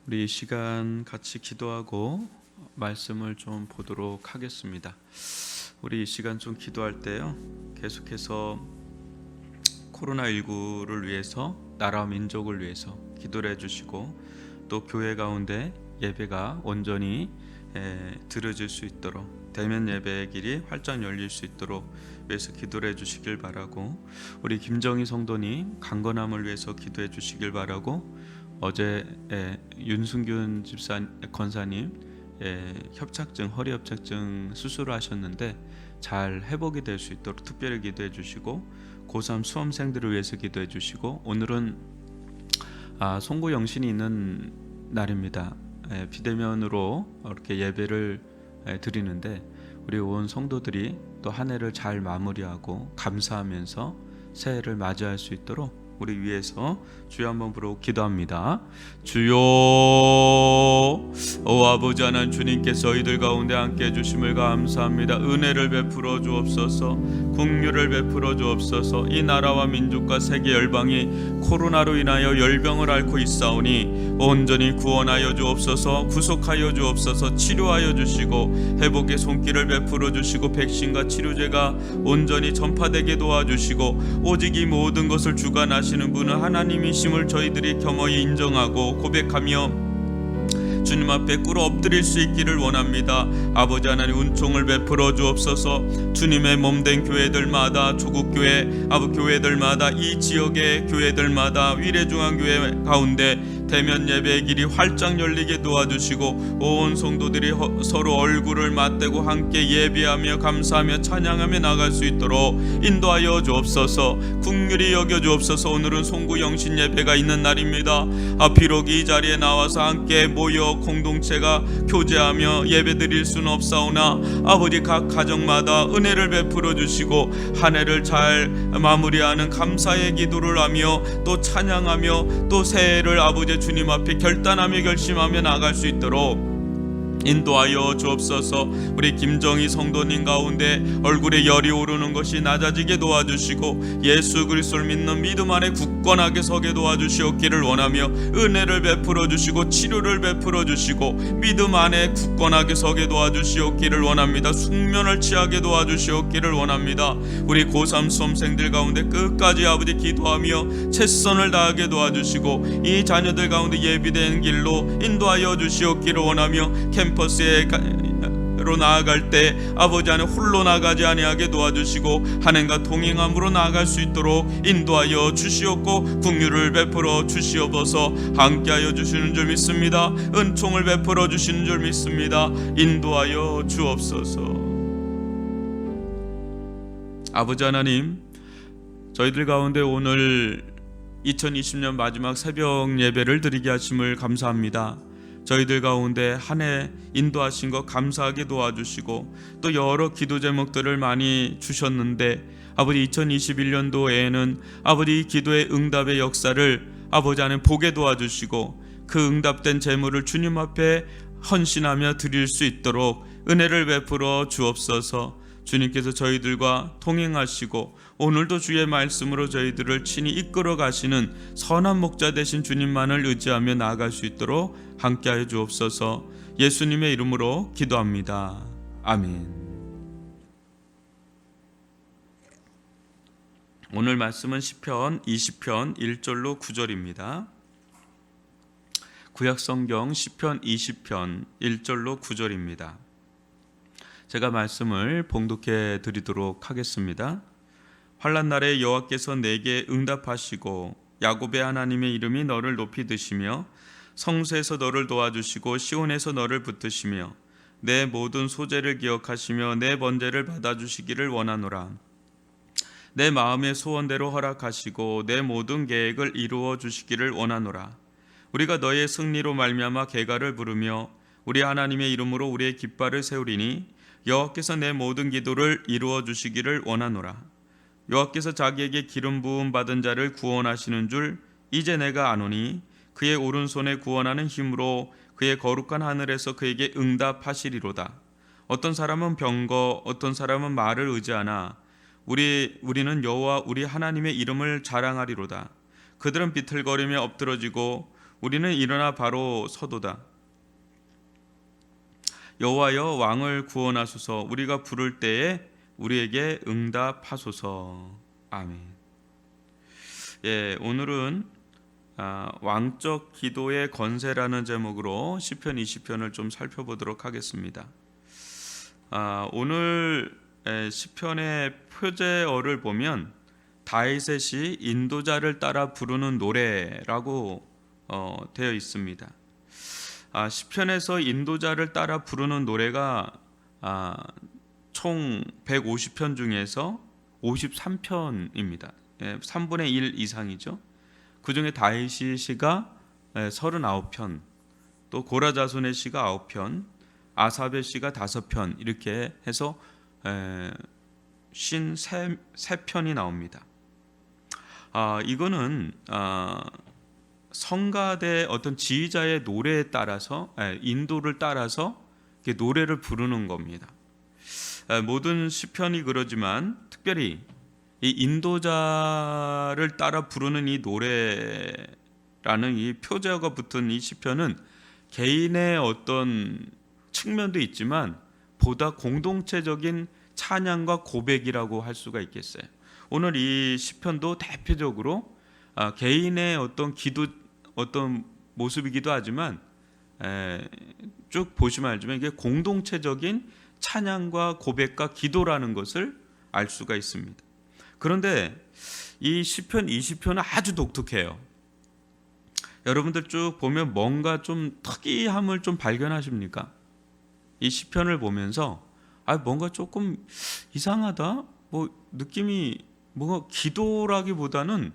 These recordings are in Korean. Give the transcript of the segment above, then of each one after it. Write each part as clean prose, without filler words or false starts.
우리 이 시간 같이 기도하고 말씀을 좀 보도록 하겠습니다. 우리 이 시간 좀 기도할 때요, 계속해서 코로나19를 위해서, 나라와 민족을 위해서 기도를 해주시고, 또 교회 가운데 예배가 온전히 드려질 수 있도록, 대면 예배의 길이 활짝 열릴 수 있도록 위해서 기도를 해주시길 바라고, 우리 김정희 성도님 강건함을 위해서 기도해 주시길 바라고, 어제 윤승균 권사님 협착증, 허리 협착증 수술을 하셨는데 잘 회복이 될 수 있도록 특별히 기도해 주시고, 고3 수험생들을 위해서 기도해 주시고, 오늘은 송구 영신이 있는 날입니다. 비대면으로 이렇게 예배를 드리는데, 우리 온 성도들이 또 한 해를 잘 마무리하고 감사하면서 새해를 맞이할 수 있도록 우리 위해서 주여 한번 부르고 기도합니다. 주여, 오 아버지 하나님, 주님께서 이들 가운데 함께 해주심을 감사합니다. 은혜를 베풀어 주옵소서, 긍휼을 베풀어 주옵소서. 이 나라와 민족과 세계 열방이 코로나로 인하여 열병을 앓고 있사오니 온전히 구원하여 주옵소서, 구속하여 주옵소서, 치료하여 주시고 회복의 손길을 베풀어 주시고, 백신과 치료제가 온전히 전파되게 도와주시고, 오직 이 모든 것을 주관하시는 분은 하나님이심을 저희들이 겸허히 인정하고 고백하며 주님 앞에 꿇어 엎드릴 수 있기를 원합니다. 아버지 하나님, 은총을 베풀어 주옵소서. 주님의 몸된 교회들마다, 조국교회, 아부교회들마다, 이 지역의 교회들마다, 위례중앙교회 가운데 대면 예배의 길이 활짝 열리게 도와주시고, 온 성도들이 서로 얼굴을 맞대고 함께 예배하며 감사하며 찬양하며 나갈 수 있도록 인도하여 주옵소서. 긍휼히 여겨 주옵소서. 오늘은 송구 영신 예배가 있는 날입니다. 비록 이 자리에 나와서 함께 모여 공동체가 교제하며 예배드릴 수는 없사오나, 아버지 각 가정마다 은혜를 베풀어 주시고 한 해를 잘 마무리하는 감사의 기도를 하며 또 찬양하며 또 새해를 아버지 주님 앞에 결단하며 결심하며 나갈 수 있도록 인도하여 주옵소서. 우리 김정희 성도님 가운데 얼굴에 열이 오르는 것이 낮아지게 도와주시고, 예수 그리스도를 믿는 믿음 안에 굳건하게 서게 도와주시옵기를 원하며, 은혜를 베풀어 주시고 치료를 베풀어 주시고 믿음 안에 굳건하게 서게 도와주시옵기를 원합니다. 숙면을 취하게 도와주시옵기를 원합니다. 우리 고3 수험생들 가운데 끝까지 아버지 기도하며 최선을 다하게 도와주시고, 이 자녀들 가운데 예비된 길로 인도하여 주시옵기를 원하며, 캠퍼스로 나아갈 때 아버지 안에 홀로 나가지 아니하게 도와주시고 하나님과 동행함으로 나아갈 수 있도록 인도하여 주시옵고, 긍휼을 베풀어 주시옵소서. 함께하여 주시는 줄 믿습니다. 은총을 베풀어 주시는 줄 믿습니다. 인도하여 주옵소서. 아버지 하나님, 저희들 가운데 오늘 2020년 마지막 새벽 예배를 드리게 하심을 감사합니다. 저희들 가운데 한 해 인도하신 것 감사하게 도와주시고, 또 여러 기도 제목들을 많이 주셨는데, 아버지 2021년도에는 아버지 기도의 응답의 역사를 아버지 안에 보게 도와주시고, 그 응답된 제물을 주님 앞에 헌신하며 드릴 수 있도록 은혜를 베풀어 주옵소서. 주님께서 저희들과 동행하시고 오늘도 주의 말씀으로 저희들을 친히 이끌어 가시는 선한 목자 되신 주님만을 의지하며 나아갈 수 있도록 함께하여 주옵소서. 예수님의 이름으로 기도합니다. 아멘. 오늘 말씀은 시편 20편 1절로 9절입니다. 구약성경 시편 20편 1절로 9절입니다. 제가 말씀을 봉독해 드리도록 하겠습니다. 환난 날에 여호와께서 내게 응답하시고, 야곱의 하나님의 이름이 너를 높이 드시며, 성소에서 너를 도와주시고 시온에서 너를 붙드시며, 내 모든 소재를 기억하시며 내 번제를 받아주시기를 원하노라. 내 마음의 소원대로 허락하시고 내 모든 계획을 이루어 주시기를 원하노라. 우리가 너의 승리로 말미암아 개가를 부르며 우리 하나님의 이름으로 우리의 깃발을 세우리니, 여호와께서 내 모든 기도를 이루어 주시기를 원하노라. 여호와께서 자기에게 기름 부음 받은 자를 구원하시는 줄 이제 내가 아노니, 그의 오른손에 구원하는 힘으로 그의 거룩한 하늘에서 그에게 응답하시리로다. 어떤 사람은 병거, 어떤 사람은 말을 의지하나 우리는 여호와 우리 하나님의 이름을 자랑하리로다. 그들은 비틀거리며 엎드러지고 우리는 일어나 바로 서도다. 여호와여 왕을 구원하소서. 우리가 부를 때에 우리에게 응답하소서. 아멘. 예, 오늘은 왕적 기도의 건세라는 제목으로 시편 20편을 좀 살펴보도록 하겠습니다. 오늘 시편의 표제어를 보면 다윗의 시 인도자를 따라 부르는 노래라고 되어 있습니다. 시편에서 인도자를 따라 부르는 노래가 총 150편 중에서 53편입니다. 3분의 1 이상이죠. 그 중에 다윗의 시가 39편, 또 고라 자손의 시가 9편, 아삽의 시가 5편 이렇게 해서 53편이 나옵니다. 이거는 성가대 어떤 지휘자의 노래에 따라서 인도를 따라서 노래를 부르는 겁니다. 모든 시편이 그러지만 특별히 이 인도자를 따라 부르는 이 노래라는 이 표제어가 붙은 이 시편은 개인의 어떤 측면도 있지만 보다 공동체적인 찬양과 고백이라고 할 수가 있겠어요. 오늘 이 시편도 대표적으로 개인의 어떤 기도 어떤 모습이기도 하지만 쭉 보시면 알지만 이게 공동체적인 찬양과 고백과 기도라는 것을 알 수가 있습니다. 그런데 이 시편 20편은 아주 독특해요. 여러분들 쭉 보면 뭔가 좀 특이함을 좀 발견하십니까? 이 시편을 보면서 뭔가 조금 이상하다, 느낌이 뭔가 기도라기보다는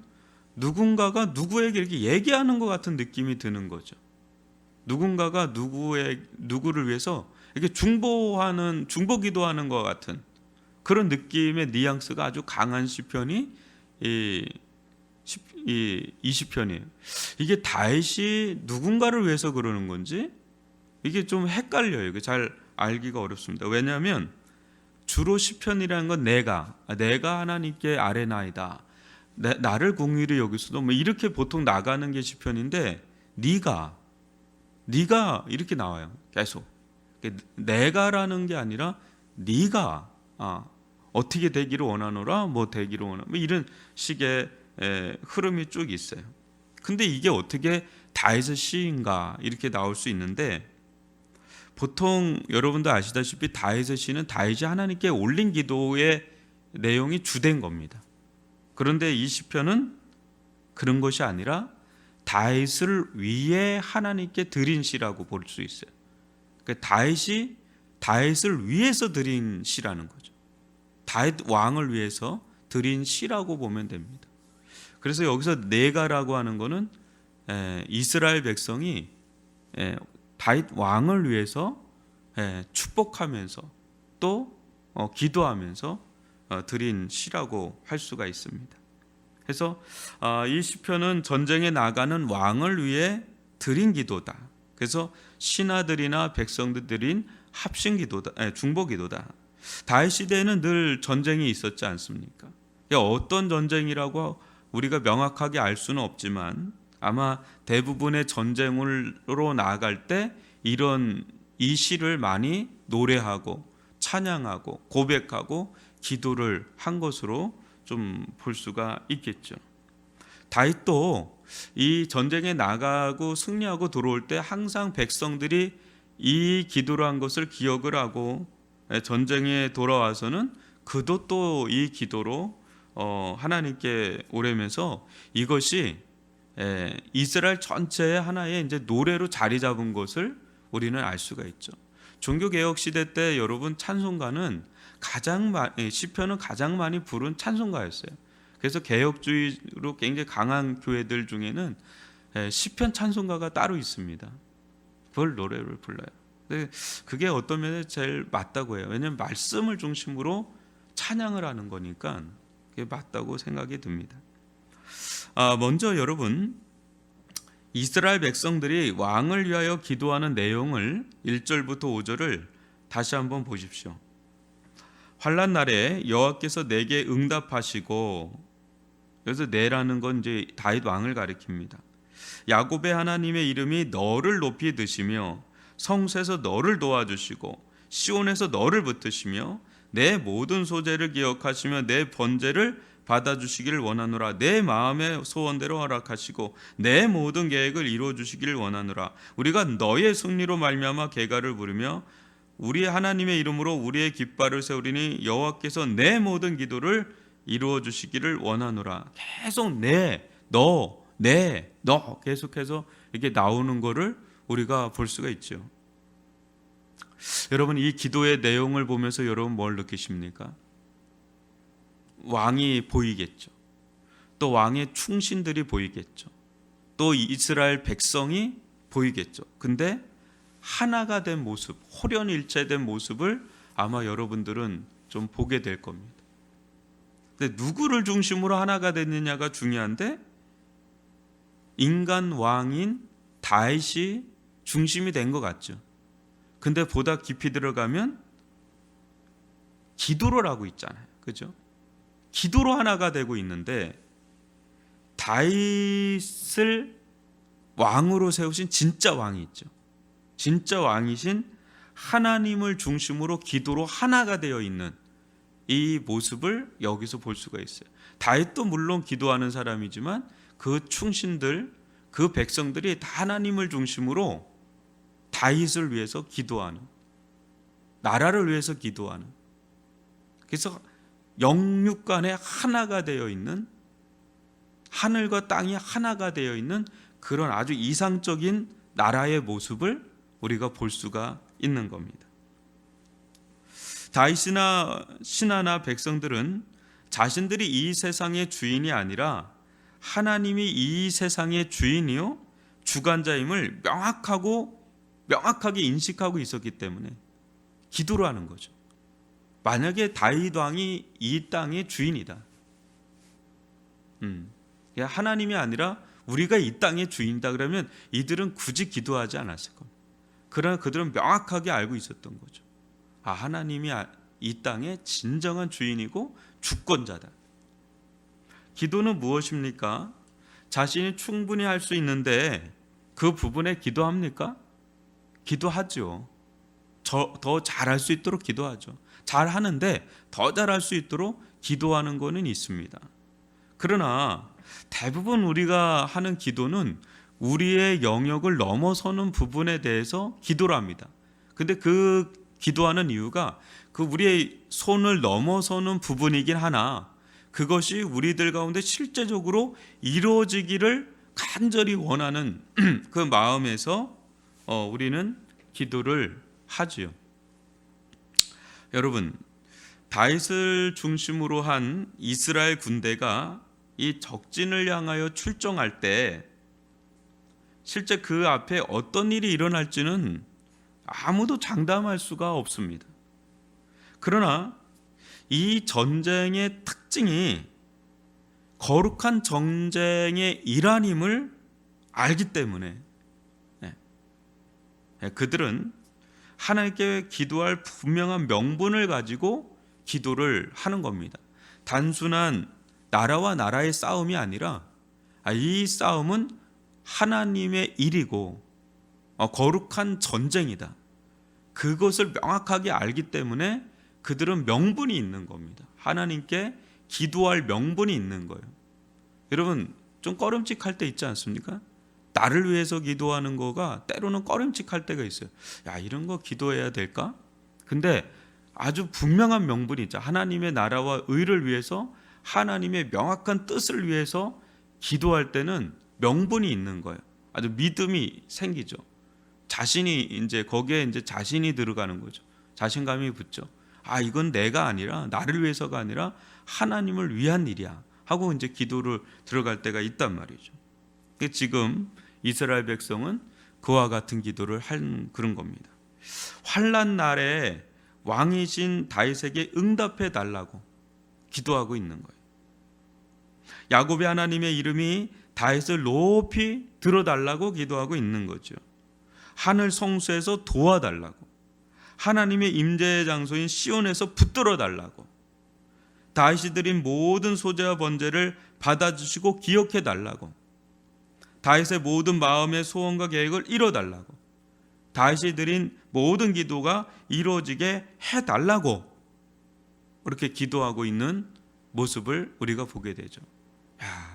누군가가 누구에게 이렇게 얘기하는 것 같은 느낌이 드는 거죠. 누군가가 누구를 위해서 이렇게 중보기도하는 것 같은 그런 느낌의 뉘앙스가 아주 강한 시편이 이 20편이에요. 이게 다윗이 누군가를 위해서 그러는 건지 이게 좀 헷갈려요. 잘 알기가 어렵습니다. 왜냐하면 주로 시편이라는 건 내가 하나님께 아뢰나이다, 나를 궁일이 여기서도 이렇게 보통 나가는 게 시편인데 네가 이렇게 나와요. 계속 내가라는 게 아니라 네가 어떻게 되기를 원하노라, 되기를 원하, 이런 식의 흐름이 쭉 있어요. 근데 이게 어떻게 다윗의 시인가 이렇게 나올 수 있는데, 보통 여러분도 아시다시피 다윗의 시는 다윗이 하나님께 올린 기도의 내용이 주된 겁니다. 그런데 이 시편은 그런 것이 아니라 다윗을 위해 하나님께 드린 시라고 볼 수 있어요. 그러니까 다윗이 다윗을 위해서 드린 시라는 거죠. 다윗 왕을 위해서 드린 시라고 보면 됩니다. 그래서 여기서 내가라고 하는 것은 이스라엘 백성이 다윗 왕을 위해서 축복하면서 또 기도하면서 드린 시라고 할 수가 있습니다. 그래서 이 시편은 전쟁에 나가는 왕을 위해 드린 기도다. 그래서 신하들이나 백성들 드린 합심 기도다, 중보 기도다. 다윗 시대에는 늘 전쟁이 있었지 않습니까? 어떤 전쟁이라고 우리가 명확하게 알 수는 없지만 아마 대부분의 전쟁으로 나아갈 때 이 시를 많이 노래하고 찬양하고 고백하고 기도를 한 것으로 좀 볼 수가 있겠죠. 다윗도 이 전쟁에 나가고 승리하고 들어올 때 항상 백성들이 이 기도를 한 것을 기억을 하고 전쟁에 돌아와서는 그도 또 이 기도로 하나님께 오래면서 이것이 이스라엘 전체의 하나의 이제 노래로 자리 잡은 것을 우리는 알 수가 있죠. 종교개혁 시대 때 여러분 찬송가는 시편은 가장 많이 부른 찬송가였어요. 그래서 개혁주의로 굉장히 강한 교회들 중에는 시편 찬송가가 따로 있습니다. 그걸 노래를 불러요. 근데 그게 어떤 면에 제일 맞다고 해요. 왜냐하면 말씀을 중심으로 찬양을 하는 거니까 그게 맞다고 생각이 듭니다. 먼저 여러분, 이스라엘 백성들이 왕을 위하여 기도하는 내용을 1절부터 5절을 다시 한번 보십시오. 환난 날에 여호와께서 내게 응답하시고, 여기서 내라는 건 이제 다윗 왕을 가리킵니다. 야곱의 하나님의 이름이 너를 높이 드시며 성소에서 너를 도와주시고 시온에서 너를 붙드시며 내 모든 소재를 기억하시며 내 번제를 받아주시기를 원하노라. 내 마음의 소원대로 허락하시고 내 모든 계획을 이루어주시기를 원하노라. 우리가 너의 승리로 말미암아 개가를 부르며 우리의 하나님의 이름으로 우리의 깃발을 세우리니 여호와께서 내 모든 기도를 이루어주시기를 원하노라. 계속 너 계속해서 이렇게 나오는 거를 우리가 볼 수가 있죠. 여러분, 이 기도의 내용을 보면서 여러분 뭘 느끼십니까? 왕이 보이겠죠. 또 왕의 충신들이 보이겠죠. 또 이스라엘 백성이 보이겠죠. 근데 하나가 된 모습, 호련일체된 모습을 아마 여러분들은 좀 보게 될 겁니다. 근데 누구를 중심으로 하나가 됐느냐가 중요한데, 인간 왕인 다윗이 중심이 된 것 같죠. 근데 보다 깊이 들어가면 기도를 하고 있잖아요. 그죠? 기도로 하나가 되고 있는데, 다윗을 왕으로 세우신 진짜 왕이 있죠. 진짜 왕이신 하나님을 중심으로 기도로 하나가 되어 있는 이 모습을 여기서 볼 수가 있어요. 다윗도 물론 기도하는 사람이지만 그 충신들, 그 백성들이 다 하나님을 중심으로 다윗을 위해서 기도하는, 나라를 위해서 기도하는, 그래서 영육 간에 하나가 되어 있는, 하늘과 땅이 하나가 되어 있는 그런 아주 이상적인 나라의 모습을 우리가 볼 수가 있는 겁니다. 다윗이나 신하나 백성들은 자신들이 이 세상의 주인이 아니라 하나님이 이 세상의 주인이요 주관자임을 명확하게 인식하고 있었기 때문에 기도를 하는 거죠. 만약에 다윗 왕이 이 땅의 주인이다, 하나님이 아니라 우리가 이 땅의 주인이다 그러면 이들은 굳이 기도하지 않았을 겁니다. 그러나 그들은 명확하게 알고 있었던 거죠. 하나님이 이 땅의 진정한 주인이고 주권자다. 기도는 무엇입니까? 자신이 충분히 할 수 있는데 그 부분에 기도합니까? 기도하죠. 더 잘할 수 있도록 기도하죠. 잘하는데 더 잘할 수 있도록 기도하는 거는 있습니다. 그러나 대부분 우리가 하는 기도는 우리의 영역을 넘어서는 부분에 대해서 기도를 합니다. 근데 그 기도하는 이유가 그 우리의 손을 넘어서는 부분이긴 하나 그것이 우리들 가운데 실제적으로 이루어지기를 간절히 원하는 그 마음에서 우리는 기도를 하지요. 여러분, 다윗을 중심으로 한 이스라엘 군대가 이 적진을 향하여 출정할 때 실제 그 앞에 어떤 일이 일어날지는 아무도 장담할 수가 없습니다. 그러나 이 전쟁의 특징이 거룩한 전쟁의 일환임을 알기 때문에 그들은 하나님께 기도할 분명한 명분을 가지고 기도를 하는 겁니다. 단순한 나라와 나라의 싸움이 아니라 이 싸움은 하나님의 일이고 거룩한 전쟁이다. 그것을 명확하게 알기 때문에 그들은 명분이 있는 겁니다. 하나님께 기도할 명분이 있는 거예요. 여러분, 좀 꺼림칙할 때 있지 않습니까? 나를 위해서 기도하는 거가 때로는 꺼림칙할 때가 있어요. 이런 거 기도해야 될까? 근데 아주 분명한 명분이 있죠. 하나님의 나라와 의를 위해서, 하나님의 명확한 뜻을 위해서 기도할 때는 명분이 있는 거예요. 아주 믿음이 생기죠. 자신이 이제 거기에 이제 자신이 들어가는 거죠. 자신감이 붙죠. 이건 내가 아니라, 나를 위해서가 아니라 하나님을 위한 일이야 하고 이제 기도를 들어갈 때가 있단 말이죠. 지금 이스라엘 백성은 그와 같은 기도를 한 그런 겁니다. 환난 날에 왕이신 다윗에게 응답해 달라고 기도하고 있는 거예요. 야곱의 하나님의 이름이 다윗을 높이 들어달라고 기도하고 있는 거죠. 하늘 성소에서 도와달라고, 하나님의 임재의 장소인 시온에서 붙들어 달라고, 다윗이 드린 모든 소재와 번제를 받아주시고 기억해 달라고, 다윗의 모든 마음의 소원과 계획을 이뤄달라고, 다윗이 드린 모든 기도가 이루어지게 해달라고 그렇게 기도하고 있는 모습을 우리가 보게 되죠.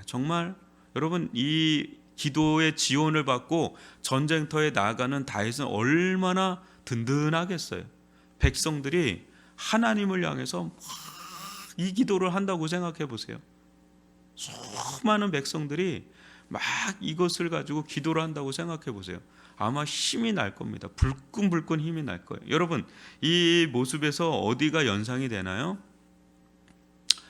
정말 여러분, 이 기도의 지원을 받고 전쟁터에 나아가는 다윗은 얼마나 든든하겠어요. 백성들이 하나님을 향해서 이 기도를 한다고 생각해 보세요. 수많은 백성들이 막 이것을 가지고 기도를 한다고 생각해 보세요. 아마 힘이 날 겁니다. 불끈불끈 힘이 날 거예요. 여러분, 이 모습에서 어디가 연상이 되나요?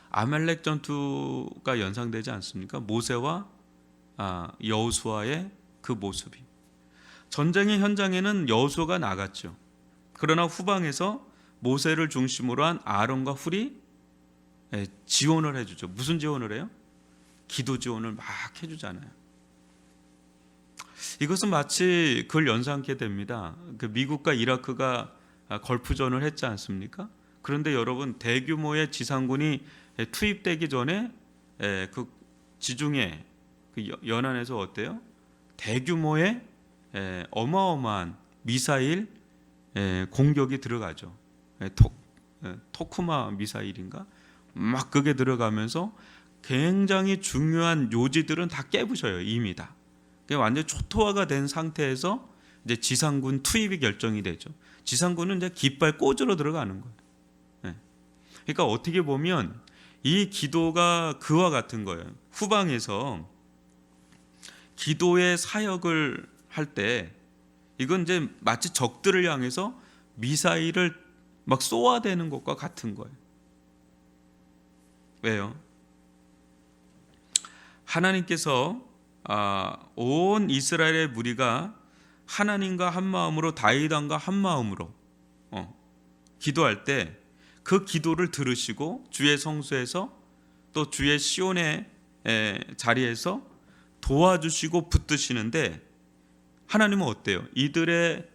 아말렉 전투가 연상되지 않습니까? 모세와 여호수아의 그 모습이. 전쟁의 현장에는 여호수아가 나갔죠. 그러나 후방에서 모세를 중심으로 한 아론과 훌이 지원을 해주죠. 무슨 지원을 해요? 기도 지원을 막 해주잖아요. 이것은 마치 그걸 연상케 됩니다. 그 미국과 이라크가 걸프전을 했지 않습니까? 그런데 여러분, 대규모의 지상군이 투입되기 전에 그 지중해 그 연안에서 어때요? 대규모의 어마어마한 미사일 공격이 들어가죠. 토쿠마 미사일인가? 막 그게 들어가면서 굉장히 중요한 요지들은 다 깨부셔요. 이미 다. 완전 초토화가 된 상태에서 이제 지상군 투입이 결정이 되죠. 지상군은 이제 깃발 꽂으러 들어가는 거예요. 그러니까 어떻게 보면 이 기도가 그와 같은 거예요. 후방에서 기도의 사역을 할 때 이건 이제 마치 적들을 향해서 미사일을 막 쏘아대는 것과 같은 거예요. 왜요? 하나님께서 온 이스라엘의 무리가 하나님과 한 마음으로, 다윗 왕과 한 마음으로 기도할 때 그 기도를 들으시고 주의 성소에서 또 주의 시온의 자리에서 도와주시고 붙드시는데, 하나님은 어때요? 이들의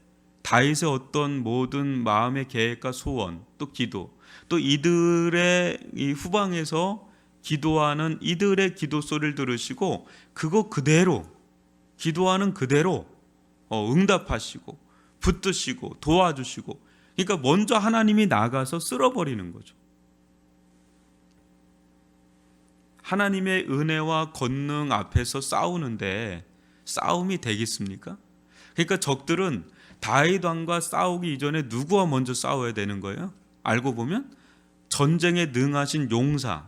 다윗의 어떤 모든 마음의 계획과 소원, 또 기도, 또 이들의 이 후방에서 기도하는 이들의 기도 소리를 들으시고 그거 그대로, 기도하는 그대로 응답하시고 붙드시고 도와주시고, 그러니까 먼저 하나님이 나가서 쓸어버리는 거죠. 하나님의 은혜와 권능 앞에서 싸우는데 싸움이 되겠습니까? 그러니까 적들은 다윗 왕과 싸우기 이전에 누구와 먼저 싸워야 되는 거예요? 알고 보면 전쟁에 능하신 용사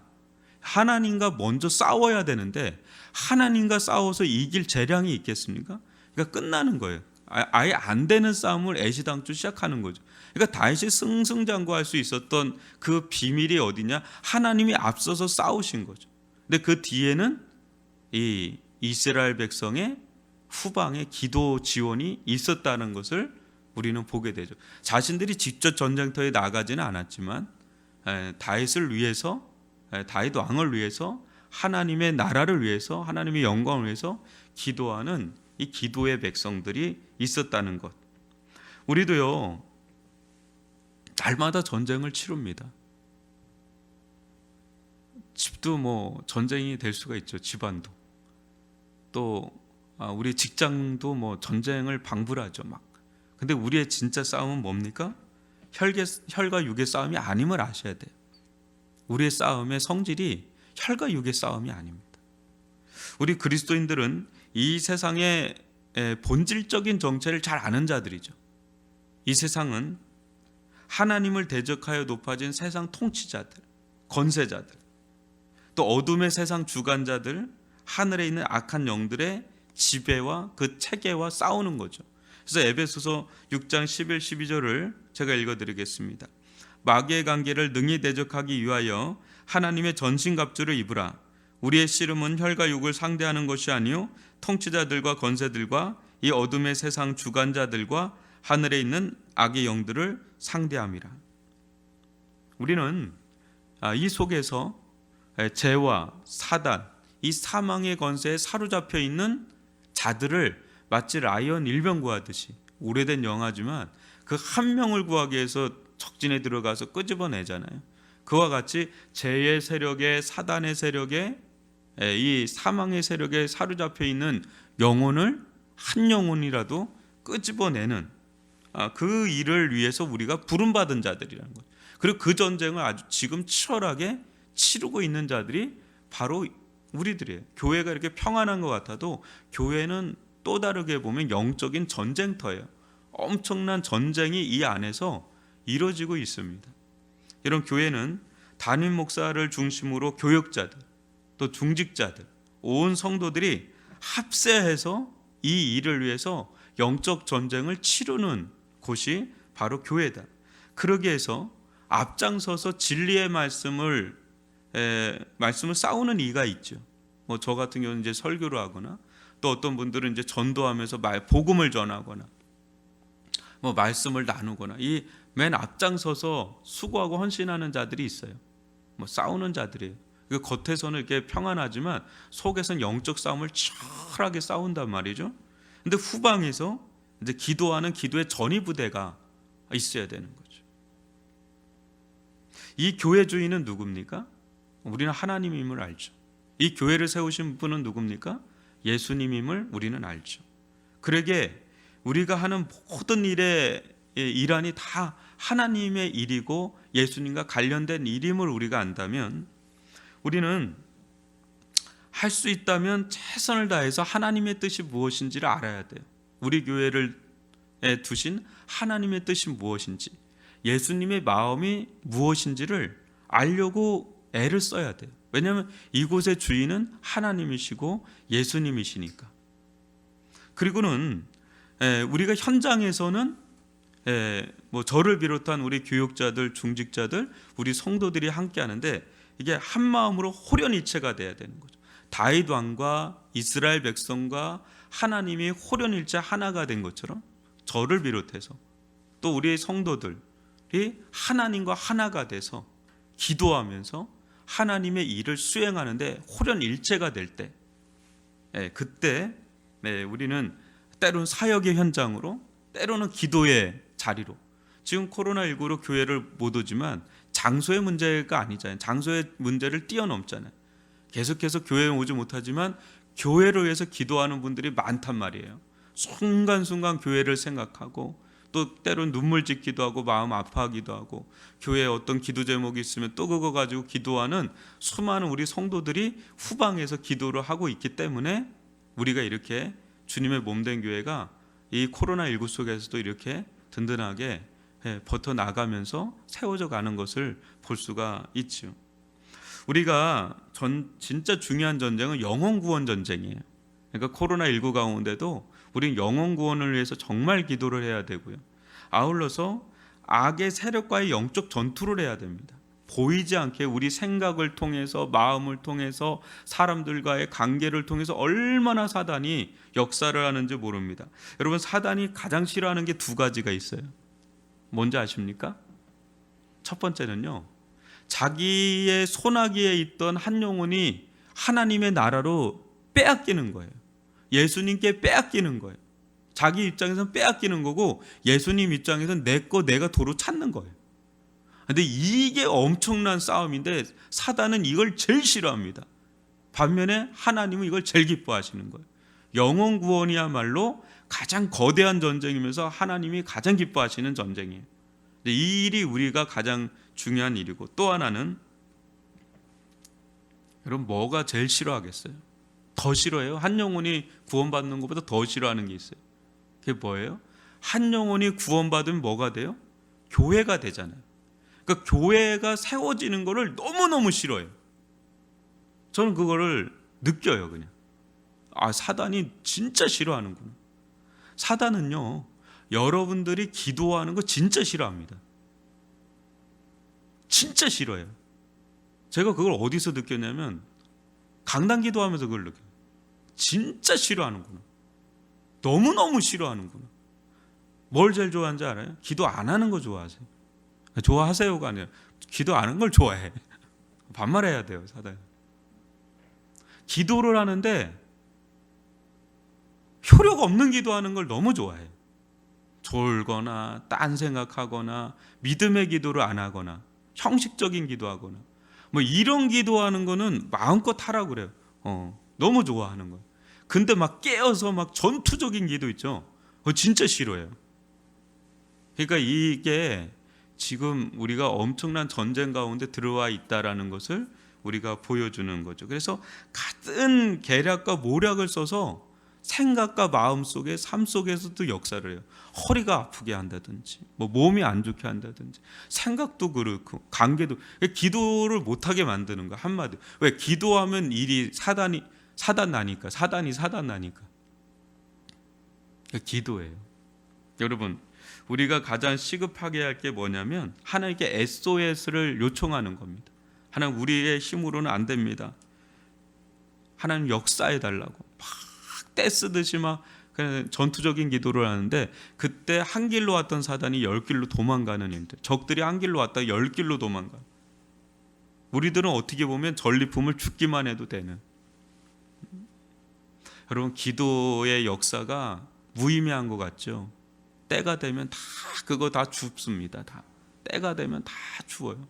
하나님과 먼저 싸워야 되는데, 하나님과 싸워서 이길 재량이 있겠습니까? 그러니까 끝나는 거예요. 아예 안 되는 싸움을 애시당초 시작하는 거죠. 그러니까 다윗이 승승장구할 수 있었던 그 비밀이 어디냐? 하나님이 앞서서 싸우신 거죠. 근데 그 뒤에는 이 이스라엘 백성의 후방에 기도 지원이 있었다는 것을 우리는 보게 되죠. 자신들이 직접 전쟁터에 나가지는 않았지만 다윗을 위해서, 다윗 왕을 위해서, 하나님의 나라를 위해서, 하나님의 영광을 위해서 기도하는 이 기도의 백성들이 있었다는 것. 우리도요, 날마다 전쟁을 치릅니다. 집도 뭐 전쟁이 될 수가 있죠. 집안도. 또 우리 직장도 뭐 전쟁을 방불하죠. 막. 근데 우리의 진짜 싸움은 뭡니까? 혈과 육의 싸움이 아님을 아셔야 돼요. 우리의 싸움의 성질이 혈과 육의 싸움이 아닙니다. 우리 그리스도인들은 이 세상의 본질적인 정체를 잘 아는 자들이죠. 이 세상은 하나님을 대적하여 높아진 세상 통치자들, 권세자들, 또 어둠의 세상 주관자들, 하늘에 있는 악한 영들의 지배와 그 체계와 싸우는 거죠. 그래서 에베소서 6장 11, 12절을 제가 읽어드리겠습니다. 마귀의 관계를 능히 대적하기 위하여 하나님의 전신갑주를 입으라. 우리의 씨름은 혈과 육을 상대하는 것이 아니요 통치자들과 권세들과 이 어둠의 세상 주관자들과 하늘에 있는 악의 영들을 상대함이라. 우리는 이 속에서 죄와 사단, 이 사망의 권세에 사로잡혀 있는 자들을 마치 라이언 일병 구하듯이, 오래된 영화지만 그 한 명을 구하기 위해서 적진에 들어가서 끄집어내잖아요. 그와 같이 죄의 세력에, 사단의 세력에, 이 사망의 세력에 사로잡혀 있는 영혼을 한 영혼이라도 끄집어내는 그 일을 위해서 우리가 부름받은 자들이라는 거예요. 그리고 그 전쟁을 아주 지금 치열하게 치르고 있는 자들이 바로 우리들이에요. 교회가 이렇게 평안한 것 같아도 교회는 또 다르게 보면 영적인 전쟁터예요. 엄청난 전쟁이 이 안에서 이루어지고 있습니다. 이런 교회는 담임 목사를 중심으로 교역자들, 또 중직자들, 온 성도들이 합세해서 이 일을 위해서 영적 전쟁을 치르는 곳이 바로 교회다. 그러기 위해서 앞장서서 진리의 말씀을 싸우는 이가 있죠. 뭐 저 같은 경우는 이제 설교를 하거나, 또 어떤 분들은 이제 전도하면서 복음을 전하거나, 뭐 말씀을 나누거나, 이 맨 앞장서서 수고하고 헌신하는 자들이 있어요. 뭐 싸우는 자들이에요. 그 겉에서는 이렇게 평안하지만 속에서는 영적 싸움을 치열하게 싸운단 말이죠. 근데 후방에서 이제 기도하는 기도의 전위부대가 있어야 되는 거죠. 이 교회 주인은 누굽니까? 우리는 하나님임을 알죠. 이 교회를 세우신 분은 누굽니까? 예수님임을 우리는 알죠. 그러기에 우리가 하는 모든 일의 일환이 다 하나님의 일이고 예수님과 관련된 일임을 우리가 안다면, 우리는 할 수 있다면 최선을 다해서 하나님의 뜻이 무엇인지를 알아야 돼요. 우리 교회를 두신 하나님의 뜻이 무엇인지, 예수님의 마음이 무엇인지를 알려고 애를 써야 돼요. 왜냐하면 이곳의 주인은 하나님이시고 예수님이시니까. 그리고는 우리가 현장에서는 뭐 저를 비롯한 우리 교육자들, 중직자들, 우리 성도들이 함께 하는데, 이게 한 마음으로 호련일체가 돼야 되는 거죠. 다윗 왕과 이스라엘 백성과 하나님이 호련일체 하나가 된 것처럼 저를 비롯해서 또 우리의 성도들이 하나님과 하나가 돼서 기도하면서 하나님의 일을 수행하는데 호련일체가 될 때, 그때 우리는 때로는 사역의 현장으로, 때로는 기도의 자리로, 지금 코로나19로 교회를 못 오지만 장소의 문제가 아니잖아요. 장소의 문제를 뛰어넘잖아요. 계속해서 교회에 오지 못하지만 교회를 위해서 기도하는 분들이 많단 말이에요. 순간순간 교회를 생각하고, 또 때로는 눈물 짓기도 하고 마음 아파하기도 하고, 교회에 어떤 기도 제목이 있으면 또 그거 가지고 기도하는 수많은 우리 성도들이 후방에서 기도를 하고 있기 때문에 우리가 이렇게 주님의 몸된 교회가 이 코로나19 속에서도 이렇게 든든하게 버텨나가면서 세워져 가는 것을 볼 수가 있죠. 우리가 진짜 중요한 전쟁은 영혼 구원 전쟁이에요. 그러니까 코로나19 가운데도 우리는 영혼 구원을 위해서 정말 기도를 해야 되고요. 아울러서 악의 세력과의 영적 전투를 해야 됩니다. 보이지 않게 우리 생각을 통해서, 마음을 통해서, 사람들과의 관계를 통해서 얼마나 사단이 역사를 하는지 모릅니다. 여러분, 사단이 가장 싫어하는 게 두 가지가 있어요. 뭔지 아십니까? 첫 번째는요, 자기의 손아귀에 있던 한 영혼이 하나님의 나라로 빼앗기는 거예요. 예수님께 빼앗기는 거예요. 자기 입장에서는 빼앗기는 거고, 예수님 입장에서는 내 거 내가 도로 찾는 거예요. 근데 이게 엄청난 싸움인데 사단은 이걸 제일 싫어합니다. 반면에 하나님은 이걸 제일 기뻐하시는 거예요. 영혼 구원이야말로 가장 거대한 전쟁이면서 하나님이 가장 기뻐하시는 전쟁이에요. 이 일이 우리가 가장 중요한 일이고, 또 하나는, 여러분 뭐가 제일 싫어하겠어요? 더 싫어해요? 한 영혼이 구원받는 것보다 더 싫어하는 게 있어요. 그게 뭐예요? 한 영혼이 구원받으면 뭐가 돼요? 교회가 되잖아요. 그러니까 교회가 세워지는 거를 너무너무 싫어해요. 저는 그거를 느껴요. 그냥 사단이 진짜 싫어하는구나. 사단은요, 여러분들이 기도하는 거 진짜 싫어합니다. 진짜 싫어해요. 제가 그걸 어디서 느꼈냐면 강단 기도하면서 그걸 느껴요. 진짜 싫어하는구나. 너무너무 싫어하는구나. 뭘 제일 좋아하는지 알아요? 기도 안 하는 거 좋아하세요. 좋아하세요가 아니라 기도 안 하는 걸 좋아해. 반말해야 돼요, 사단. 기도를 하는데 효력 없는 기도하는 걸 너무 좋아해. 졸거나 딴 생각하거나 믿음의 기도를 안 하거나 형식적인 기도하거나 뭐 이런 기도하는 거는 마음껏 하라고 그래요. 너무 좋아하는 거예요. 근데 막 깨어서 막 전투적인 기도 있죠. 진짜 싫어요. 그러니까 이게 지금 우리가 엄청난 전쟁 가운데 들어와 있다라는 것을 우리가 보여주는 거죠. 그래서 같은 계략과 모략을 써서 생각과 마음 속에 삶 속에서도 역사를 해요. 허리가 아프게 한다든지 뭐 몸이 안 좋게 한다든지 생각도 그렇고 관계도 기도를 못하게 만드는 거 한마디. 왜? 기도하면 일이 사단 나니까 사단 나니까 기도예요. 여러분 우리가 가장 시급하게 할 게 뭐냐면 하나님께 SOS를 요청하는 겁니다. 하나님 우리의 힘으로는 안 됩니다. 하나님 역사해 달라고 막 떼쓰듯이 막 그냥 전투적인 기도를 하는데 그때 한 길로 왔던 사단이 10길로 도망가는 일들, 적들이 한 길로 왔다가 10길로 도망가. 우리들은 어떻게 보면 전리품을 죽기만 해도 되는. 여러분 기도의 역사가 무의미한 것 같죠? 때가 되면 다 그거 다 죽습니다. 다 때가 되면 다 죽어요.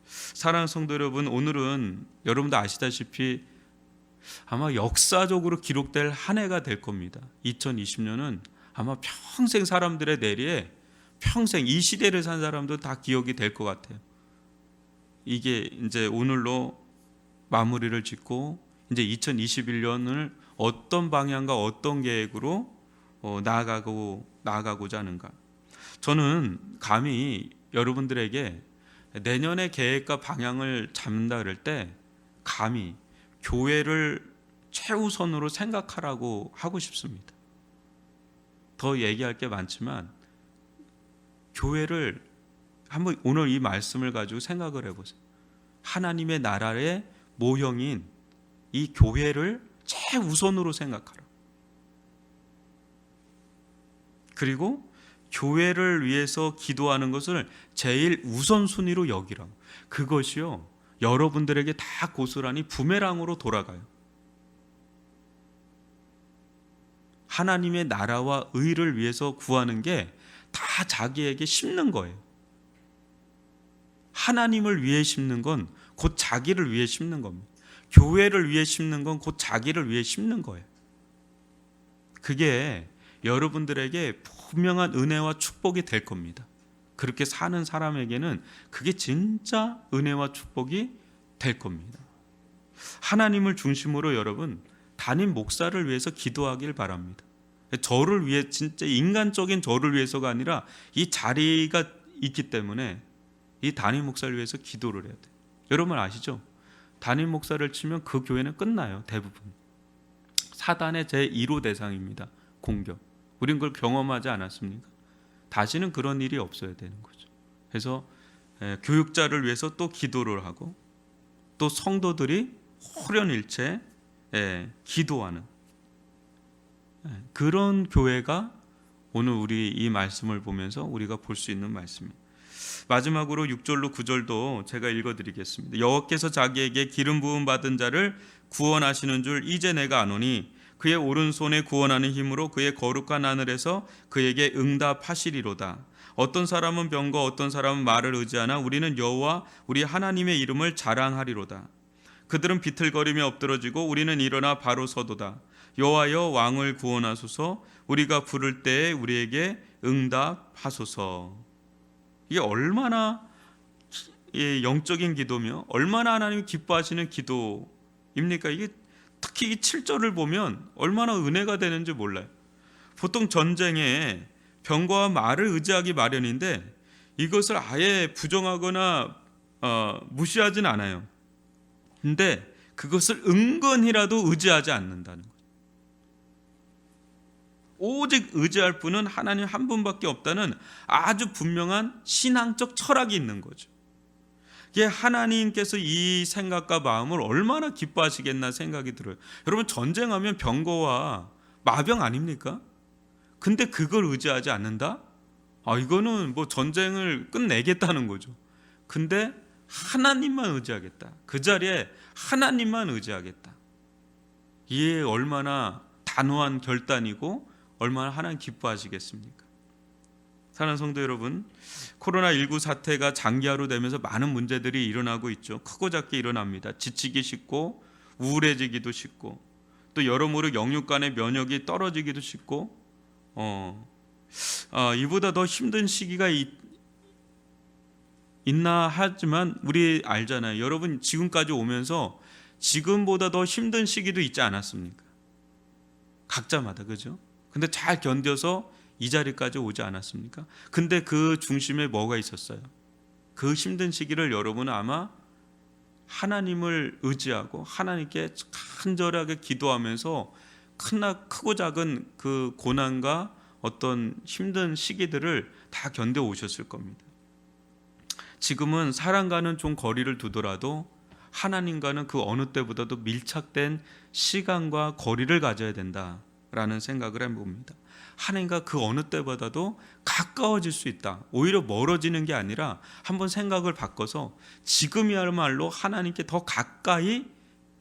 사랑하는 성도 여러분, 오늘은 여러분도 아시다시피 아마 역사적으로 기록될 한 해가 될 겁니다. 2020년은 아마 평생 사람들의 내리에 평생 이 시대를 산 사람도 다 기억이 될 것 같아요. 이게 이제 오늘로 마무리를 짓고 이제 2021년을 어떤 방향과 어떤 계획으로 나아가고자 하는가. 저는 감히 여러분들에게 내년의 계획과 방향을 잡는다 그럴 때 감히 교회를 최우선으로 생각하라고 하고 싶습니다. 더 얘기할 게 많지만 교회를 한번 오늘 이 말씀을 가지고 생각을 해보세요. 하나님의 나라의 모형인 이 교회를 최우선으로 생각하라. 그리고 교회를 위해서 기도하는 것을 제일 우선순위로 여기라. 그것이요 여러분들에게 다 고스란히 부메랑으로 돌아가요. 하나님의 나라와 의를 위해서 구하는 게 다 자기에게 심는 거예요. 하나님을 위해 심는 건 곧 자기를 위해 심는 겁니다. 교회를 위해 심는 건 곧 자기를 위해 심는 거예요. 그게 여러분들에게 분명한 은혜와 축복이 될 겁니다. 그렇게 사는 사람에게는 그게 진짜 은혜와 축복이 될 겁니다. 하나님을 중심으로 여러분 담임 목사를 위해서 기도하길 바랍니다. 저를 위해 진짜 인간적인 저를 위해서가 아니라 이 자리가 있기 때문에 이 담임 목사를 위해서 기도를 해야 돼요. 여러분 아시죠? 담임 목사를 치면 그 교회는 끝나요. 대부분 사단의 제1호 대상입니다. 공격. 우린 그걸 경험하지 않았습니까? 다시는 그런 일이 없어야 되는 거죠. 그래서 교육자를 위해서 또 기도를 하고 또 성도들이 호련일체 기도하는 그런 교회가 오늘 우리 이 말씀을 보면서 우리가 볼 수 있는 말씀입니다. 마지막으로 6절로 9절도 제가 읽어드리겠습니다. 여호와께서 자기에게 기름 부음 받은 자를 구원하시는 줄 이제 내가 아노니 그의 오른손에 구원하는 힘으로 그의 거룩한 하늘에서 그에게 응답하시리로다. 어떤 사람은 병거 어떤 사람은 말을 의지하나 우리는 여호와 우리 하나님의 이름을 자랑하리로다. 그들은 비틀거리며 엎드러지고 우리는 일어나 바로 서도다. 여호와여 왕을 구원하소서. 우리가 부를 때에 우리에게 응답하소서. 이게 얼마나 영적인 기도며 얼마나 하나님이 기뻐하시는 기도입니까? 이게 특히 이 7절을 보면 얼마나 은혜가 되는지 몰라요. 보통 전쟁에 병거와 말을 의지하기 마련인데 이것을 아예 부정하거나 무시하진 않아요. 근데 그것을 은근히라도 의지하지 않는다는 거예요. 오직 의지할 분은 하나님 한 분밖에 없다는 아주 분명한 신앙적 철학이 있는 거죠. 이게 하나님께서 이 생각과 마음을 얼마나 기뻐하시겠나 생각이 들어요. 여러분 전쟁하면 병거와 마병 아닙니까? 근데 그걸 의지하지 않는다? 이거는 뭐 전쟁을 끝내겠다는 거죠. 근데 하나님만 의지하겠다. 그 자리에 하나님만 의지하겠다. 이게 얼마나 단호한 결단이고 얼마나 하나님 기뻐하시겠습니까? 사랑하는 성도 여러분, 코로나19 사태가 장기화로 되면서 많은 문제들이 일어나고 있죠. 크고 작게 일어납니다. 지치기 쉽고 우울해지기도 쉽고 또 여러모로 영육 간의 면역이 떨어지기도 쉽고 이보다 더 힘든 시기가 있나 하지만 우리 알잖아요. 여러분 지금까지 오면서 지금보다 더 힘든 시기도 있지 않았습니까? 각자마다, 그죠? 근데 잘 견뎌서 이 자리까지 오지 않았습니까? 근데 그 중심에 뭐가 있었어요? 그 힘든 시기를 여러분은 아마 하나님을 의지하고 하나님께 간절하게 기도하면서 크고 작은 그 고난과 어떤 힘든 시기들을 다 견뎌 오셨을 겁니다. 지금은 사람과는 좀 거리를 두더라도 하나님과는 그 어느 때보다도 밀착된 시간과 거리를 가져야 된다라는 생각을 해봅니다. 하나님과 그 어느 때보다도 가까워질 수 있다. 오히려 멀어지는 게 아니라 한번 생각을 바꿔서 지금이야말로 하나님께 더 가까이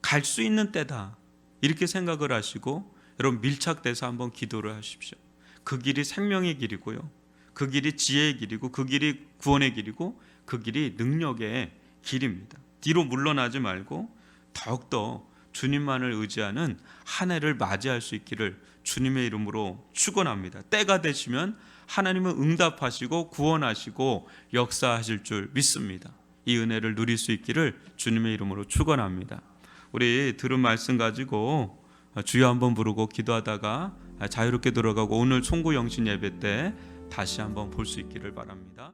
갈 수 있는 때다. 이렇게 생각을 하시고 여러분 밀착돼서 한번 기도를 하십시오. 그 길이 생명의 길이고요. 그 길이 지혜의 길이고 그 길이 구원의 길이고 그 길이 능력의 길입니다. 뒤로 물러나지 말고 더욱더 주님만을 의지하는 한 해를 맞이할 수 있기를 주님의 이름으로 축원합니다. 때가 되시면 하나님은 응답하시고 구원하시고 역사하실 줄 믿습니다. 이 은혜를 누릴 수 있기를 주님의 이름으로 축원합니다. 우리 들은 말씀 가지고 주여 한번 부르고 기도하다가 자유롭게 들어가고 오늘 송구 영신 예배 때 다시 한번 볼 수 있기를 바랍니다.